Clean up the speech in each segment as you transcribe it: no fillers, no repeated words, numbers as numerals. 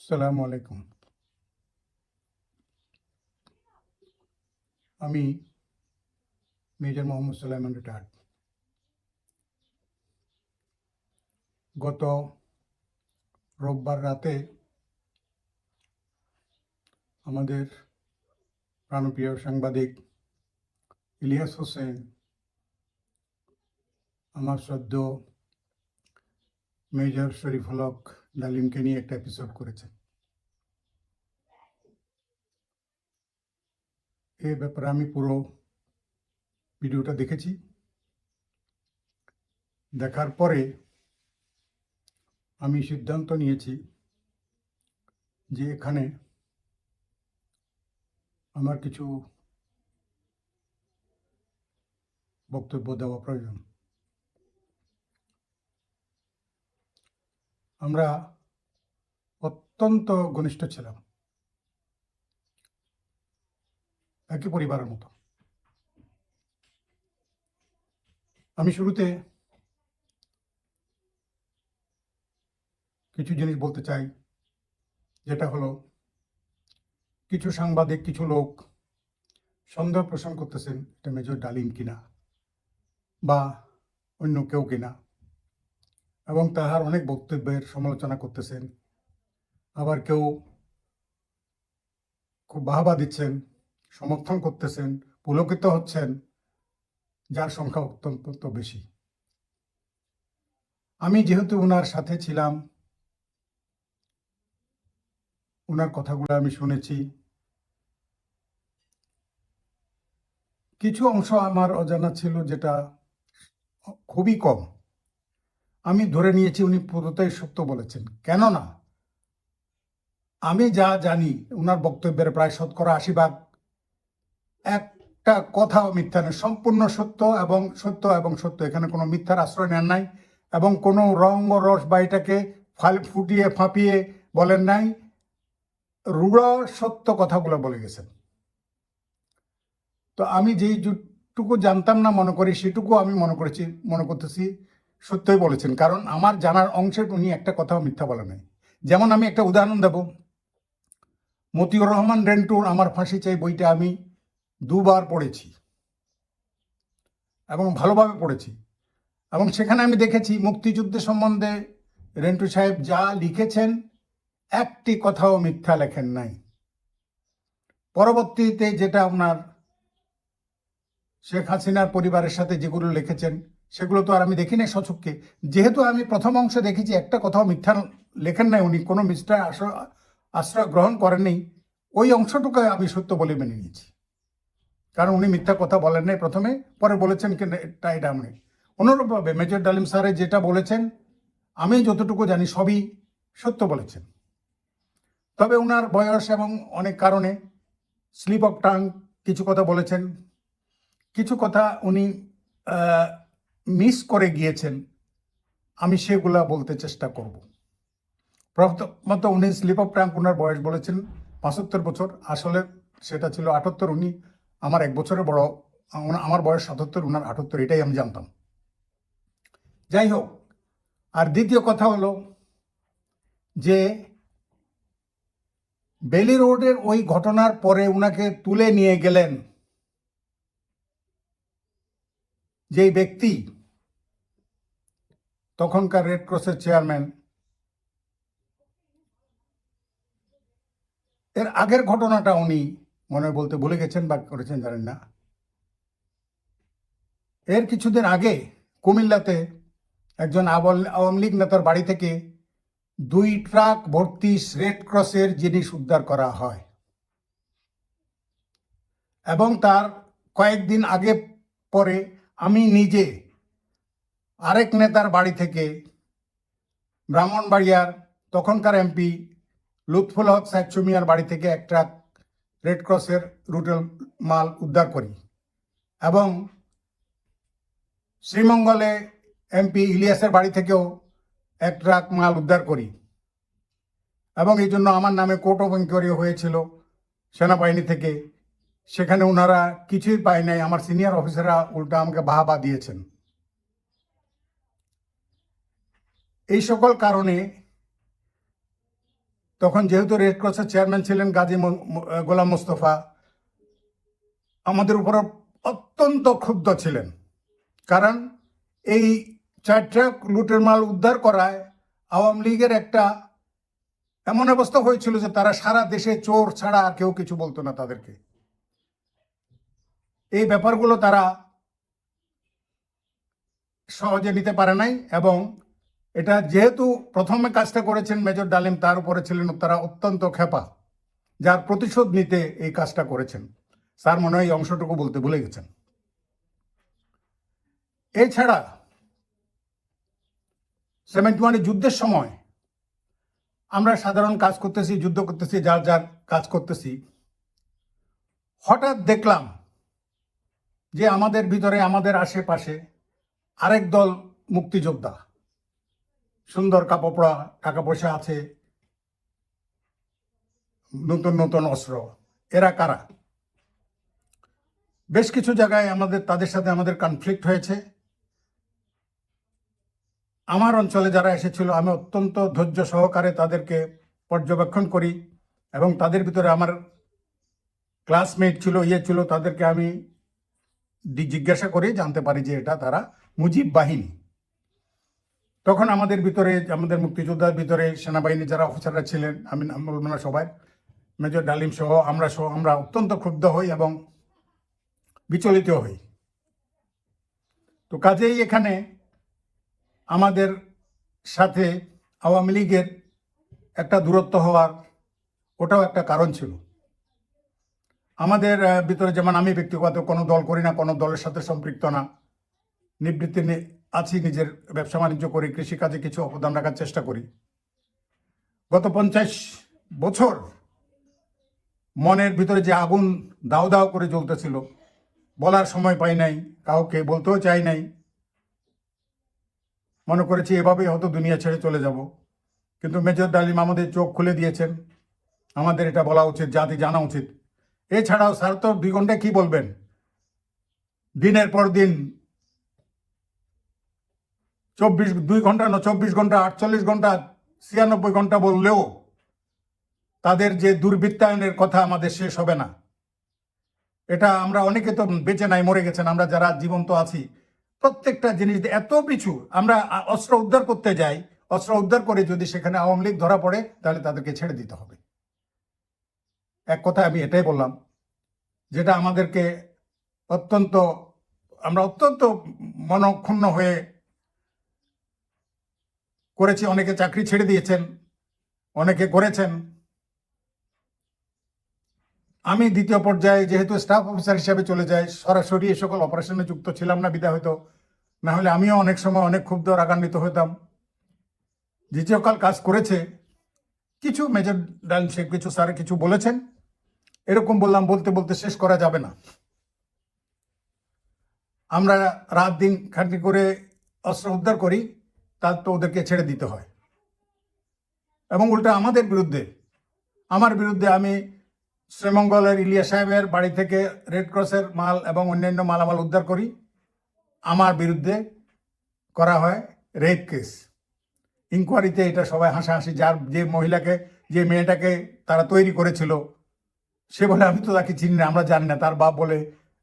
আসসালামু আলাইকুম। আমি মেজর মোহাম্মদ সুলাইমান রিটায়ার্ড। গত রোববার রাতে আমাদের প্রাণপ্রিয় সাংবাদিক ইলিয়াস হোসেন আমার শ্রদ্ধেয় মেজর শরীফ হলক ডালিমকে নিয়ে একটা এপিসোড করেছে। এই ব্যাপারে আমি পুরো ভিডিওটা দেখেছি। দেখার পরে আমি সিদ্ধান্ত নিয়েছি যে এখানে আমার কিছু বক্তব্য দেওয়া প্রয়োজন। আমরা অত্যন্ত ঘনিষ্ঠ ছিলাম, একই পরিবারের মতো। আমি শুরুতে কিছু জিনিস বলতে চাই, যেটা হলো কিছু সাংবাদিক, কিছু লোক সন্দেহ পোষণ করতেছেন এটা মেজর ডালিম কিনা বা অন্য কেউ কিনা, এবং তাহার অনেক বক্তব্যের সমালোচনা করতেছেন। আবার কেউ খুব বাহবা দিচ্ছেন, সমর্থন করতেছেন, পুলকিত হচ্ছেন, যার সংখ্যা অত্যন্ত বেশি। আমি যেহেতু ওনার সাথে ছিলাম, ওনার কথাগুলো আমি শুনেছি। কিছু অংশ আমার অজানা ছিল, যেটা খুবই কম। আমি ধরে নিয়েছি উনি পুরোটাই সত্য বলেছেন। কেননা আমি যা জানি ওনার বক্তব্যের প্রায় 80% একটা কথাও মিথ্যা নেই, সম্পূর্ণ সত্য এবং সত্য। এখানে কোনো মিথ্যার আশ্রয় নেন নাই এবং কোনো রং ও রস বা এটাকে ফুটিয়ে ফাঁপিয়ে বলেন নাই। রূঢ় সত্য কথাগুলো বলে গেছেন। তো আমি যেটুকু জানতাম না মনে করি, সেটুকু আমি মনে করতেছি সত্যই বলেছেন। কারণ আমার জানার অংশে উনি একটা কথাও মিথ্যা বলে নাই। যেমন আমি একটা উদাহরণ দেব। মতিউর রহমান রেন্টুর আমার ফাঁসি চাই বইটা আমি 2বার পড়েছি এবং ভালোভাবে পড়েছি, এবং সেখানে আমি দেখেছি মুক্তিযুদ্ধের সম্বন্ধে রেন্টু সাহেব যা লিখেছেন একটি কথাও মিথ্যা লেখেন নাই। পরবর্তীতে যেটা আপনার শেখ হাসিনার পরিবারের সাথে যেগুলো লিখেছেন সেগুলো তো আর আমি দেখি নাই সচক্ষে। যেহেতু আমি প্রথম অংশে দেখেছি একটা কথাও মিথ্যা লেখেন নাই, উনি কোনো মিথ্যা আশ্রয় গ্রহণ করেননি, ওই অংশটুকু আমি সত্য বলে মেনে নিয়েছি। কারণ উনি মিথ্যা কথা বলেন নাই প্রথমে, পরে বলেছেন কি এটা আমি। অনুরূপভাবে মেজর ডালিম স্যারে যেটা বলেছেন আমি যতটুকু জানি সবই সত্য বলেছেন। তবে ওনার বয়স এবং অনেক কারণে স্লিপ অফ টাং কিছু কথা বলেছেন, কিছু কথা উনি মিস করে গিয়েছেন। আমি সেগুলা বলতে চেষ্টা করব। প্রথমত উনি স্লিপ অফ টাং, ওনার বয়স বলেছেন 75 বছর, আসলে সেটা ছিল 78। উনি আমার 1 বছরের বড়, আমার বয়স 77, ওনার 78, এটাই আমি জানতাম। যাই হোক, আর দ্বিতীয় কথা হলো যে বেলি রোডের ওই ঘটনার পরে উনাকে তুলে নিয়ে গেলেন যেই ব্যক্তি, তখনকার রেড ক্রসের চেয়ারম্যান। এর আগের ঘটনাটা উনি মনে বলতে ভুলে গেছেন বা করেছেন জানেন না। এর কিছুদিন আগে কুমিল্লাতে একজন আওয়ামী লীগ নেতার বাড়ি থেকে 2 ট্রাক ভর্তি রেড ক্রসের জিনিস উদ্ধার করা হয়, এবং তার কয়েকদিন আগে পরে আমি নিজে আরেক নেতার বাড়ি থেকে ব্রাহ্মণবাড়িয়ার তখনকার এমপি লুৎফুল হক সাহেব সুমিয়ার বাড়ি থেকে এক ট্রাক রেড ক্রসের রুটেল মাল উদ্ধার করি, এবং শ্রীমঙ্গলে এমপি ইলিয়াসের বাড়ি থেকেও এক ট্রাক মাল উদ্ধার করি, এবং এই জন্য আমার নামে কোর্ট অফ ইনকোয়ারি হয়েছিল সেনাবাহিনী থেকে। সেখানে ওনারা কিছুই পায় নাই, আমার সিনিয়র অফিসাররা উল্টা আমাকে বাহবা দিয়েছেন। এই সকল কারণে তখন যেহেতু রেড ক্রসের চেয়ারম্যান ছিলেন গাজী গোলাম মোস্তফা, আমাদের উপর অত্যন্ত ক্ষুব্ধ ছিলেন। কারণ এই 4 ট্রাক লুটের মাল উদ্ধার করায় আওয়ামী লীগের একটা এমন অবস্থা হয়েছিল যে তারা সারা দেশে চোর ছাড়া আর কেউ কিছু বলতো না তাদেরকে। এই ব্যাপারগুলো তারা সহজে নিতে পারে নাই, এবং এটা যেহেতু প্রথমে কাজটা করেছেন মেজর ডালিম, তার উপরে ছিলেন তারা অত্যন্ত ক্ষেপা, যার প্রতিশোধ নিতে এই কাজটা করেছেন। স্যার মনে হয় এই অংশটুকু বলতে ভুলে গেছেন। এছাড়া 71 যুদ্ধের সময় আমরা সাধারণ কাজ করতেছি, যুদ্ধ করতেছি, যার যার কাজ করতেছি, হঠাৎ দেখলাম যে আমাদের ভিতরে, আমাদের আশেপাশে আরেক দল মুক্তিযোদ্ধা, সুন্দর কাপড়, টাকা পয়সা আছে, নতুন নতুন অস্ত্র। এরা কারা? বেশ কিছু জায়গায় তাদের সাথে আমাদের কনফ্লিক্ট হয়েছে। আমার অঞ্চলে যারা এসেছিল, আমি অত্যন্ত ধৈর্য সহকারে তাদেরকে পর্যবেক্ষণ করি, এবং তাদের ভিতরে আমার ক্লাসমেট ছিল, ছিল, তাদেরকে আমি জিজ্ঞাসা করে জানতে পারি যে এটা তারা মুজিব বাহিনী। তখন আমাদের ভিতরে, আমাদের মুক্তিযোদ্ধার ভিতরে সেনাবাহিনী যারা অফিসাররা ছিলেন, আমি নাম বলবো না সবাই, মেজর ডালিম সহ আমরা অত্যন্ত ক্ষুব্ধ হই এবং বিচলিত হই। তো কাজেই এখানে আমাদের সাথে আওয়ামী লীগের একটা দূরত্ব হওয়ার ওটাও একটা কারণ ছিল। আমাদের ভিতরে, যেমন আমি ব্যক্তিগত কোনো দল করি না, কোনো দলের সাথে সম্পৃক্ত না, নিবৃত্তি আছি, নিজের ব্যবসা বাণিজ্য করি, কৃষিকাজে কিছু অবদান রাখার চেষ্টা করি। গত 50 বছর মনের ভিতরে যে আগুন দাও দাও করে জ্বলতেছিল, বলার সময় পাই নাই, কাউকে বলতেও চাই নাই। মনে করেছি এভাবেই হয়তো দুনিয়া ছেড়ে চলে যাব, কিন্তু মেজর ডালিম আমাদের চোখ খুলে দিয়েছেন। আমাদের এটা বলা উচিত, জাতি জানা উচিত। এছাড়াও স্যার তো 2 ঘন্টায় কি বলবেন? দিনের পর দিন 2 ঘন্টা না, 24 ঘন্টা, 48 ঘন্টা, 96 ঘন্টা বললেও তাদের যে দুর্বৃত্তায়নের কথা আমাদের শেষ হবে না। এটা আমরা অনেকে তো বেঁচে নাই, মরে গেছেন। আমরা যারা জীবন্ত আছি, প্রত্যেকটা জিনিস এত পিছু। আমরা অস্ত্র উদ্ধার করতে যাই, অস্ত্র উদ্ধার করে যদি সেখানে আওয়ামী লীগ ধরা পড়ে, তাহলে তাদেরকে ছেড়ে দিতে হবে। এক কথায় আমি এটাই বললাম, যেটা আমাদেরকে আমরা অত্যন্ত মনক্ষুণ্ণ হয়ে করেছি। অনেকে চাকরি ছেড়ে দিয়েছেন, অনেকে করেছেন। আমি দ্বিতীয় পর্যায়ে যেহেতু স্টাফ অফিসার হিসাবে চলে যাই, সরাসরি এ সকল অপারেশনে যুক্ত ছিলাম না, বিদায় হয়তো না হলে আমিও অনেক সময় অনেক ক্ষুব্ধ, রাগান্বিত হতাম। দ্বিতীয়কাল কাজ করেছে, কিছু মেজর ডালিম শেখ, কিছু স্যার কিছু বলেছেন, এরকম বললাম, বলতে বলতে শেষ করা যাবে না। আমরা রাত দিন খাটনি করে অস্ত্র উদ্ধার করি, তার তো ওদেরকে ছেড়ে দিতে হয়। এবং উল্টা আমাদের বিরুদ্ধে, আমার বিরুদ্ধে, আমি শ্রীমঙ্গলের ইলিয়া সাহেবের বাড়ি থেকে রেড ক্রসের মাল এবং অন্যান্য মালামাল উদ্ধার করি, আমার বিরুদ্ধে করা হয় রেপ কেস। ইনকোয়ারিতে এটা সবাই হাসাহাসি। যে মহিলাকে, যে মেয়েটাকে তারা তৈরি করেছিল, সে বলে আমি তো তাকে চিনি না, আমরা জানি না। তার বাপ বলে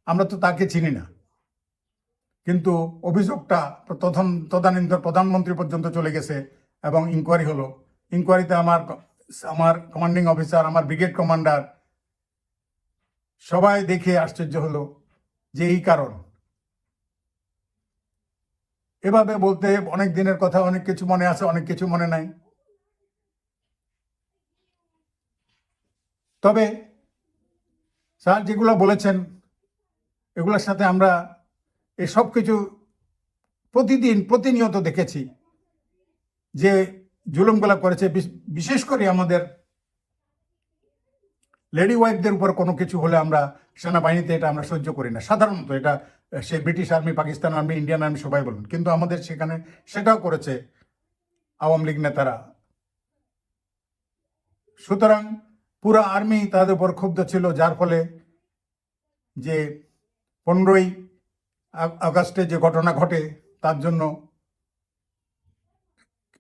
আমরা তো তাকে চিনি না। কিন্তু অভিযোগটা তদানীন্তন প্রধানমন্ত্রী পর্যন্ত চলে গেছে এবং ইনকোয়ারি হলো। ইনকোয়ারিতে আমার কমান্ডিং অফিসার, আমার ব্রিগেড কমান্ডার, সবাই দেখে আশ্চর্য হলো যে এই কারণ। এভাবে বলতে অনেক দিনের কথা, অনেক কিছু মনে আছে, অনেক কিছু মনে নাই। তবে স্যার যেগুলো বলেছেন, এগুলোর সাথে আমরা এসব কিছু প্রতিনিয়ত দেখেছি যে জুলুমগুলা করেছে। বিশেষ করে আমাদের লেডি ওয়াইফদের উপর কোনো কিছু হলে আমরা সেনাবাহিনীতে এটা আমরা সহ্য করি না সাধারণত। এটা সে British army, Pakistan army, Indian army, সবাই বলুন, কিন্তু আমাদের সেখানে সেটাও করেছে আওয়ামী লীগ নেতারা। সুতরাং পুরো আর্মি তাদের উপর ক্ষুব্ধ ছিল, যার ফলে যে 15ই আগস্টে যে ঘটনা ঘটে, তার জন্য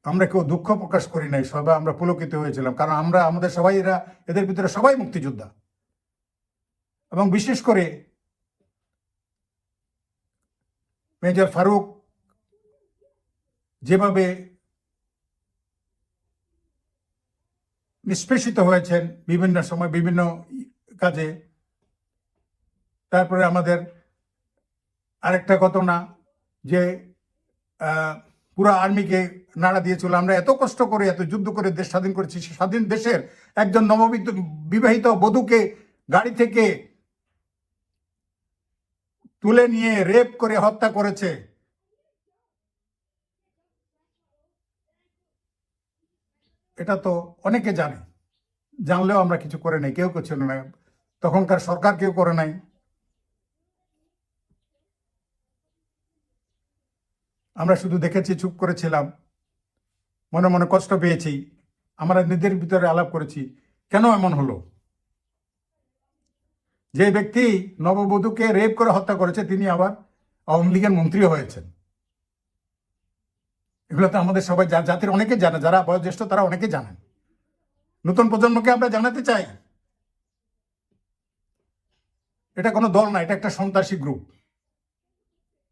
আমরা কেউ দুঃখ প্রকাশ করি নাই, সবাই আমরা পুলকিত হয়েছিলাম, কারণ আমরা আমাদের সবাই এদের ভিতরে সবাই মুক্তিযোদ্ধা। এবং বিশেষ করে মেজর ফারুক যেভাবে নিষ্পেষিত হয়েছেন বিভিন্ন সময় বিভিন্ন কাজে। তারপরে আমাদের আরেকটা ঘটনা যে পুরো আর্মিকে নাড়া দিয়েছিল। আমরা এত কষ্ট করে এত যুদ্ধ করে দেশ স্বাধীন করেছি, স্বাধীন দেশের একজন বিবাহিত বধূকে গাড়ি থেকে তুলে নিয়ে রেপ করে হত্যা করেছে। এটা তো অনেকে জানে, জানলেও আমরা কিছু করে নাই, কেউ কিছু না, তখনকার সরকার কেউ করে নাই। আমরা শুধু দেখেছি, চুপ করেছিলাম, মনে মনে কষ্ট পেয়েছি। আমরা নিজেদের ভিতরে আলাপ করেছি, কেন এমন হলো? যে ব্যক্তি নববধূকে রেপ করে হত্যা করেছে তিনি আবার আওয়ামী লীগের মন্ত্রী হয়েছেন। এগুলো তো আমাদের সবাই জাতির অনেকে জানে, যারা বয়োজ্যেষ্ঠ তারা অনেকে জানেন। নতুন প্রজন্মকে আমরা জানাতে চাই, এটা কোনো দল না, এটা একটা সন্ত্রাসী গ্রুপ।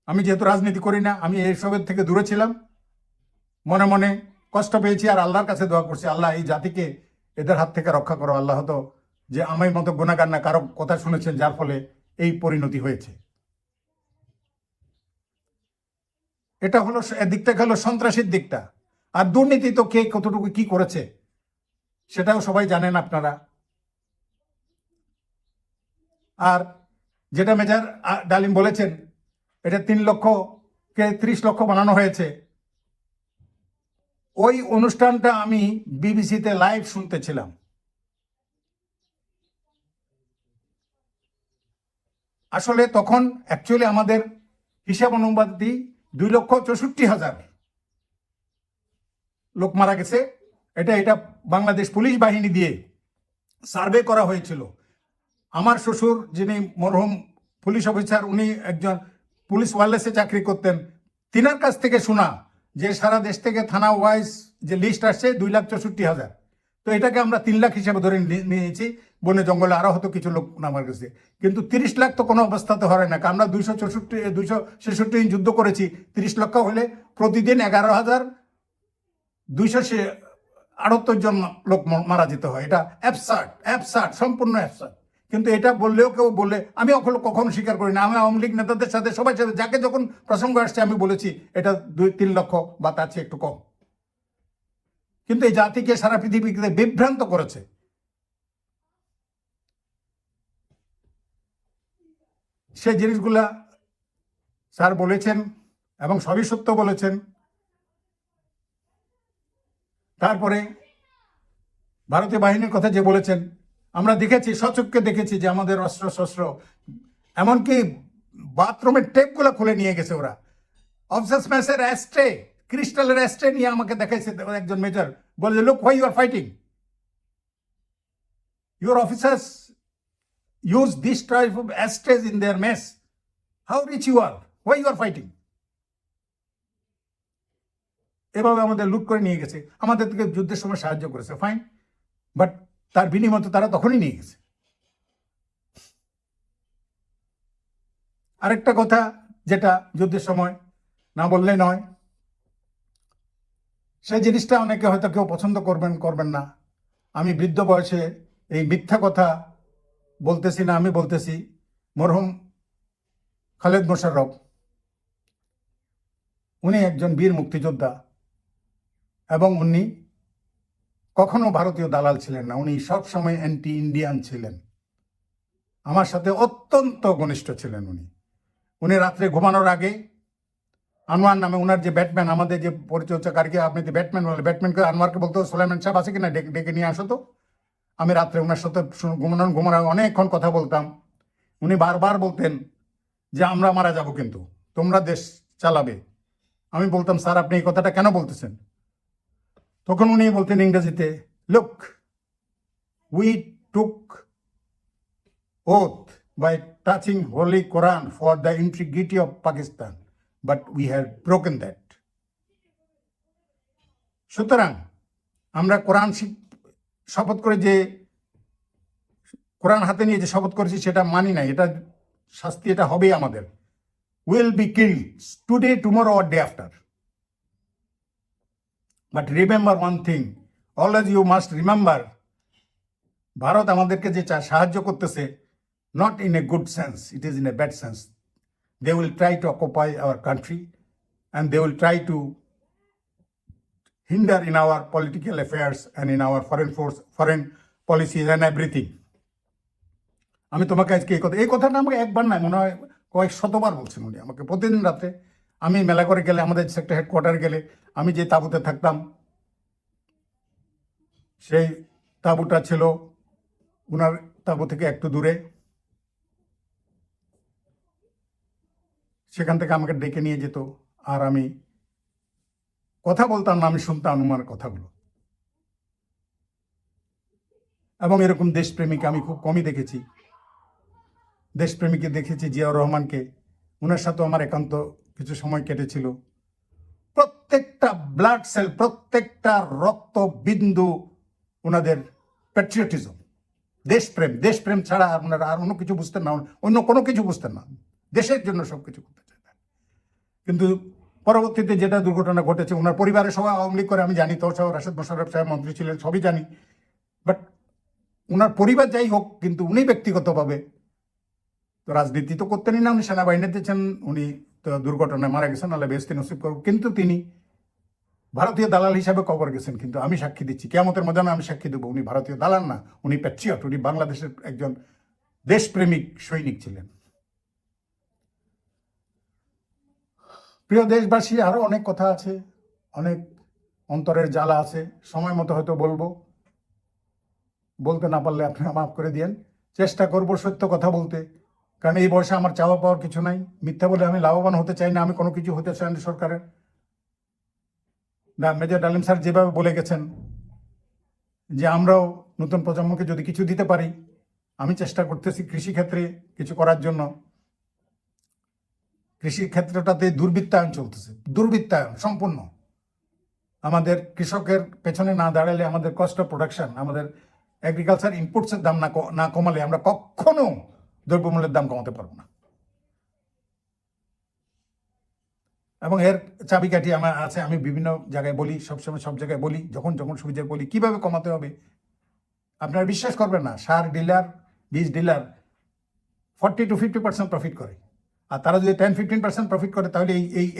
আমি যেহেতু রাজনীতি করি না, আমি এইসবের থেকে দূরে ছিলাম, মনে মনে কষ্ট পেয়েছি আর আল্লাহর কাছে দোয়া করছি, আল্লাহ এই জাতিকে এদের হাত থেকে রক্ষা করো। আল্লাহ হতো যে আমার মতো গুনাহগার না, কারো কথা শুনেছেন যার ফলে এই পরিণতি হয়েছে। এটা হলো দিকটা, হলো সন্ত্রাসীর দিকটা। আর দুর্নীতি তো কে কতটুকু কি করেছে সেটাও সবাই জানেন আপনারা। আর যেটা মেজর ডালিম বলেছেন, এটা 3 লক্ষকে 30 লক্ষ বানানো হয়েছে। ওই অনুষ্ঠানটা আমি বিবিসিতে লাইভ শুনতেছিলাম। আসলে তখন অ্যাকচুয়ালি আমাদের হিসাব অনুপাতে 2,64,000 লোক মারা গেছে। এটা বাংলাদেশ পুলিশ বাহিনী দিয়ে সার্ভে করা হয়েছিল। আমার শ্বশুর যিনি মরহুম পুলিশ অফিসার, উনি একজন পুলিশ ওয়ারলেসে চাকরি করতেন, তিনার কাছ থেকে শোনা যে সারা দেশ থেকে থানা ওয়াইজ যে লিস্ট আসছে 2,64,000। তো এটাকে আমরা 3 লাখ হিসেবে ধরে নিয়েছি। বনে জঙ্গলে আরো হয়তো কিছু লোক নামার গেছে, কিন্তু 30 লাখ তো কোনো অবস্থাতে হয় না। আমরা 266 যুদ্ধ করেছি, 30 লক্ষ হলে প্রতিদিন 11,278 জন লোক মারা যেতে হয়। এটা অ্যাবসার্ড, সম্পূর্ণ অ্যাবসার্ড। কিন্তু এটা বললেও কেউ বললে আমি কখনো স্বীকার করি না। আমি আওয়ামী লীগ নেতাদের সাথে সবাই সাথে যাকে যখন প্রসঙ্গ আসছে আমি বলেছি এটা 2-3 লক্ষ বা তার চেয়ে একটু কম। কিন্তু এই জাতিকে সারা পৃথিবীতে বিভ্রান্ত করেছে। সেই জিনিসগুলা স্যার বলেছেন এবং সবই সত্য বলেছেন। তারপরে ভারতীয় বাহিনীর কথা যে বলেছেন, আমরা দেখেছি, সচক্ষে দেখেছি যে আমাদের অস্ত্র শস্ত্র, এমনকি বাথরুমের টেপগুলো খুলে নিয়ে গেছে ওরা। অফিসার্স মেসের অ্যাস্ট্রে, ক্রিস্টালের অ্যাস্ট্রে নিয়ে আমাকে দেখাইছে একজন মেজর, বলে look why you are fighting, your officers use this type of ashtrays in their mess, how rich you are, why you are fighting. এভাবে আমাদের লুট করে নিয়ে গেছে, আমাদের থেকে যুদ্ধের সময় সাহায্য করেছে, ফাইন, বাট তার বিনিময়ে তারা তখনই নিয়ে গেছে। আরেকটা কথা যেটা যুদ্ধের সময় না বললে নয়, সেই জিনিসটা অনেকে হয়তো কেউ পছন্দ করবেন না। আমি বৃদ্ধ বয়সে এই মিথ্যা কথা বলতেছি না, আমি বলতেছি মরহুম খালেদ মোশাররফ, উনি একজন বীর মুক্তিযোদ্ধা এবং উনি কখনো ভারতীয় দালাল ছিলেন না। উনি সবসময় অ্যান্টি ইন্ডিয়ান ছিলেন, আমার সাথে অত্যন্ত ঘনিষ্ঠ ছিলেন। উনি রাত্রে ঘুমানোর আগে আনোয়ার নামে ওনার যে ব্যাটম্যান, আমাদের যে পরিচর্যাকারীকে আপনি যে ব্যাটম্যান বলে, ব্যাটম্যানকে আনোয়ারকে বলতো সোলাইমান সাহেব আছে কিনা, ডেকে নিয়ে আসো তো। আমি রাত্রে ওনার সাথে ঘুমানোর অনেকক্ষণ কথা বলতাম। উনি বারবার বলতেন যে আমরা মারা যাব কিন্তু তোমরা দেশ চালাবে। আমি বলতাম স্যার আপনি এই কথাটা কেন বলতেছেন? তখন উনি বলতেন ইংরেজিতে, look, we took oath by touching Holy Quran for the integrity of Pakistan, but we have broken that. সুতরাং আমরা শপথ করে যে কোরআন হাতে নিয়ে যে শপথ করেছি সেটা মানি না, এটা শাস্তি এটা হবেই আমাদের। Will be killed today, tomorrow or day after. But remember one thing, always you must remember, Bharat আমাদেরকে যে সাহায্য করতেছে, not in a good sense, it is in a bad sense. They will try to occupy our country and they will try to hinder in our political affairs and in our foreign policies and everything. আমি তোমাকে আজকে এই কথাটা আমাকে একবার নয়, মনে হয় কয়েক শতবার বলছেন উনি আমাকে প্রতিদিন রাতে। আমি মেলা করে গেলে, আমাদের সেক্টর হেডকোয়ার্টার গেলে, আমি যে তাঁবুতে থাকতাম সেই তাঁবুটা ছিল ওনার তাঁবু থেকে একটু দূরে। সেখান থেকে আমাকে ডেকে নিয়ে যেত আর আমি কথা বলতাম না, আমি শুনতাম ওনার কথাগুলো। এবং এরকম দেশপ্রেমিক আমি খুব কমই দেখেছি। দেশপ্রেমিককে দেখেছি জিয়াউর রহমানকে, ওনার সাথেও আমার একান্ত কিছু সময় কেটেছিল। প্রত্যেকটা ব্লাড সেল, প্রত্যেকটা রক্ত বিন্দু ওনাদের প্যাট্রিয়টিজম, দেশপ্রেম। দেশপ্রেম ছাড়া আপনারা আর অন্য কিছু বুঝতেন না, অন্য কোনো কিছু বুঝতেন না। দেশের জন্য সব কিছু করতে চাইতেন। কিন্তু পরবর্তীতে যেটা দুর্ঘটনা ঘটেছে, ওনার পরিবারের সবাই আওয়ামী লীগ করে, আমি জানি, তো সব রাশেদ মোশাররফ সাহেব মন্ত্রী ছিলেন, সবই জানি। বাট ওনার পরিবার যাই হোক, কিন্তু উনি ব্যক্তিগতভাবে তো রাজনীতি তো করতেনই না, উনি সেনাবাহিনীতে ছিলেন। উনি তো দুর্ঘটনায় মারা গেছেন, আল্লাহ বেহেশতে নসিব করুক। কিন্তু তিনি ভারতীয় দালাল হিসাবে কবর গেছেন। কিন্তু আমি সাক্ষী দিচ্ছি, কিয়ামতের ময়দানে আমি সাক্ষী দেবো, উনি ভারতীয় দালাল না, উনি প্যাট্রিয়ট, উনি বাংলাদেশের একজন দেশপ্রেমিক সৈনিক ছিলেন। প্রিয় দেশবাসী, আরো অনেক কথা আছে, অনেক অন্তরের জ্বালা আছে, সময় মতো হয়তো বলবো। বলতে না পারলে আপনারা মাফ করে দিয়েন। চেষ্টা করব সত্য কথা বলতে, কারণ এই বয়সে আমার চাওয়া পাওয়ার কিছু নাই। মিথ্যা বলে আমি লাভবান হতে চাই না, আমি কোনো কিছু হতে চাই না সরকারের। মেজর ডালিম স্যার যেভাবে বলে গেছেন যে আমরাও নতুন প্রজন্মকে যদি কিছু দিতে পারি, আমি চেষ্টা করতেছি কৃষিক্ষেত্রে কিছু করার জন্য। কৃষি ক্ষেত্রটাতে দুর্বৃত্তায়ন চলতেছে, দুর্বৃত্তায়ন সম্পূর্ণ। আমাদের কৃষকের পেছনে না দাঁড়ালে, আমাদের কস্ট অফ প্রোডাকশন, আমাদের এগ্রিকালচার ইনপুটসের দাম না কমালে আমরা কখনো দ্রব্যমূল্যের দাম কমাতে পারবো না। এবং এর চাবিকাঠি আমার আছে, আমি বিভিন্ন জায়গায় বলি, সবসময় সব জায়গায় বলি, যখন যখন সুবিধা বলি কিভাবে কমাতে হবে। আপনারা বিশ্বাস করবেন না, সার ডিলার, বীজ ডিলার 40 to 50% প্রফিট করে। আর তারা যদি 10-15% প্রফিট করে, তাহলে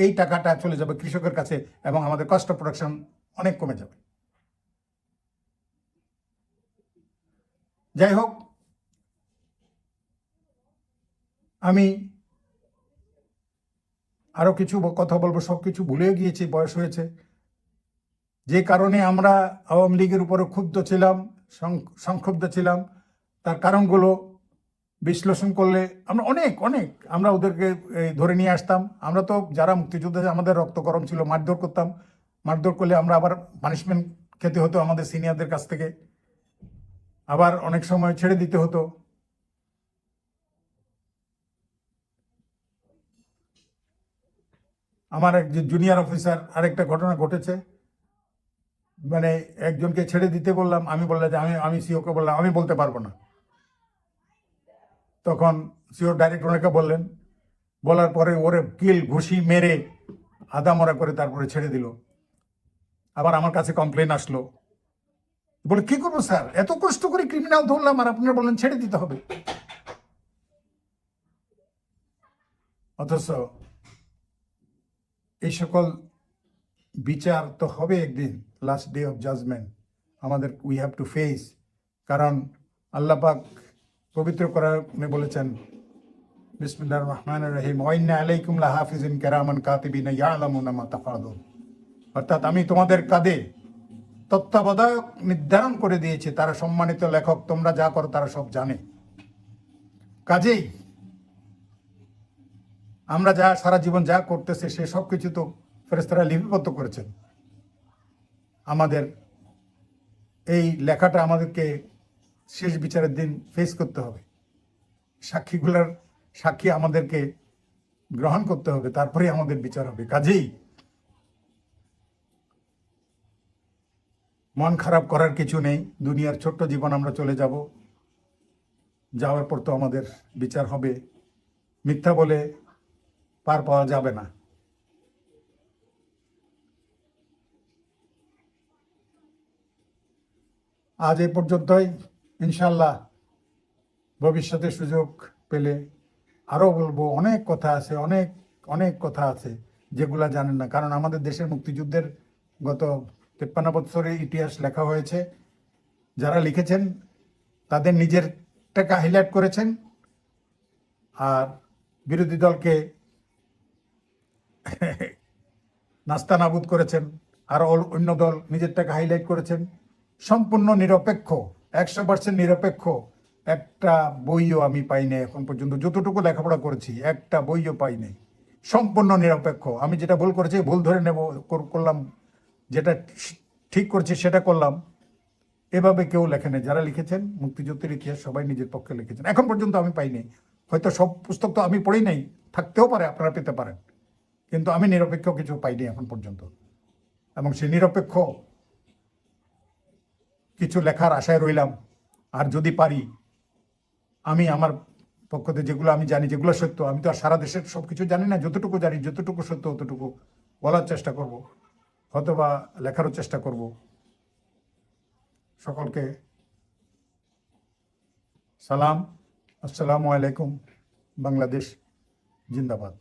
এই টাকাটা চলে যাবে কৃষকের কাছে এবং আমাদের কস্ট অফ প্রোডাকশন অনেক কমে যাবে। যাই হোক, আমি আরো কিছু কথা বলবো, সব কিছু ভুলে গিয়েছি, বয়স হয়েছে। যে কারণে আমরা আওয়ামী লীগের উপরে ক্ষুব্ধ ছিলাম, সংক্ষুব্ধ ছিলাম, তার কারণগুলো বিশ্লেষণ করলে আমরা আমরা ওদেরকে ধরে নিয়ে আসতাম। আমরা তো যারা মুক্তিযোদ্ধা, আমাদের রক্ত গরম ছিল, মারধর করতাম। মারধর করলে আমরা আবার পানিশমেন্ট খেতে হতো আমাদের সিনিয়রদের কাছ থেকে, আবার অনেক সময় ছেড়ে দিতে হতো। আমার এক জুনিয়র অফিসার, আরেকটা ঘটনা ঘটেছে, মানে একজনকে ছেড়ে দিতে বললাম, আমি বললাম যে আমি সিওকে বললাম আমি বলতে পারবো না। তখন সিও ডাইরেক্ট ওনাকে বললেন, বলার পরে ওরে ঘুষি মেরে আদামরা করে তারপরে ছেড়ে দিল। আবার আমার কাছে কমপ্লেন আসলো, বলে কি করবো স্যার, এত কষ্ট করে ক্রিমিনাল ধরলাম আর আপনারা বললেন ছেড়ে দিতে হবে। অথচ এই সকল বিচার তো হবে একদিন, লাস্ট ডে অফ জাজমেন্ট আমাদের উই হ্যাভ টু ফেস। কারণ আল্লাহ পাক পবিত্র কোরআনে বলেছেন, বিসমিল্লাহির রহমানির রহিম, ওয়া ইন্না আলাইকুম লাহাফিজিন কিরামান কাতিবিনা ইয়ালামুনা মা তাফআলুন। অর্থাৎ আমি তোমাদের কাঁধে তত্ত্বাবধায়ক নির্ধারণ করে দিয়েছি, তারা সম্মানিত লেখক, তোমরা যা করো তারা সব জানে। কাজেই আমরা যা সারা জীবন যা করতেছে সে সব কিছু তো ফেরেশতারা লিপিবদ্ধ করেছেন। আমাদের এই লেখাটা আমাদেরকে শেষ বিচারের দিন ফেস করতে হবে, সাক্ষী আমাদেরকে গ্রহণ করতে হবে, তারপরে আমাদের বিচার হবে। কাজেই মন খারাপ করার কিছু নেই। দুনিয়ার ছোট্ট জীবন, আমরা চলে যাব, যাওয়ার পর তো আমাদের বিচার হবে। মিথ্যা বলে পার পাওয়া যাবে না। আজ এই পর্যন্তই। ইনশাল্লাহ ভবিষ্যতে সুযোগ পেলে আরও বলবো। অনেক কথা আছে, অনেক অনেক কথা আছে যেগুলা জানেন না, কারণ আমাদের দেশের মুক্তিযুদ্ধের গত 53 বছরের ইতিহাস লেখা হয়েছে। যারা লিখেছেন তাদের নিজেরটাকে হাইলাইট করেছেন, আর বিরোধী দলকে নাস্তানাবুদ করেছেন, আর অন্য দল নিজেরটাকে হাইলাইট করেছেন। সম্পূর্ণ নিরপেক্ষ, 100% নিরপেক্ষ একটা বইও আমি পাই নাই এখন পর্যন্ত। যতটুকু লেখাপড়া করেছি একটা বইও পাই নাই। সম্পূর্ণ নিরপেক্ষ। আমি যেটা ভুল করেছি ভুল ধরে নেব, করলাম, যেটা ঠিক করছি সেটা করলাম, এভাবে কেউ লেখেন। যারা লিখেছেন মুক্তিযুদ্ধের ইতিহাস সবাই নিজের পক্ষে লিখেছেন। এখন পর্যন্ত আমি পাইনি। হয়তো সব পুস্তক তো আমি পড়ি নাই, থাকতেও পারে, আপনারা পেতে পারেন, কিন্তু আমি নিরপেক্ষ কিছু পাইনি এখন পর্যন্ত। এবং সে নিরপেক্ষ কিছু লেখার আশায় রইলাম। আর যদি পারি, আমি আমার পক্ষ থেকে যেগুলো আমি জানি, যেগুলো সত্য, আমি তো আর সারা দেশের সব কিছু জানি না, যতটুকু জানি, যতটুকু সত্য ততটুকু বলার চেষ্টা করব, হয়তোবা লেখারও চেষ্টা করব। সকলকে সালাম, আসসালামু আলাইকুম। বাংলাদেশ জিন্দাবাদ।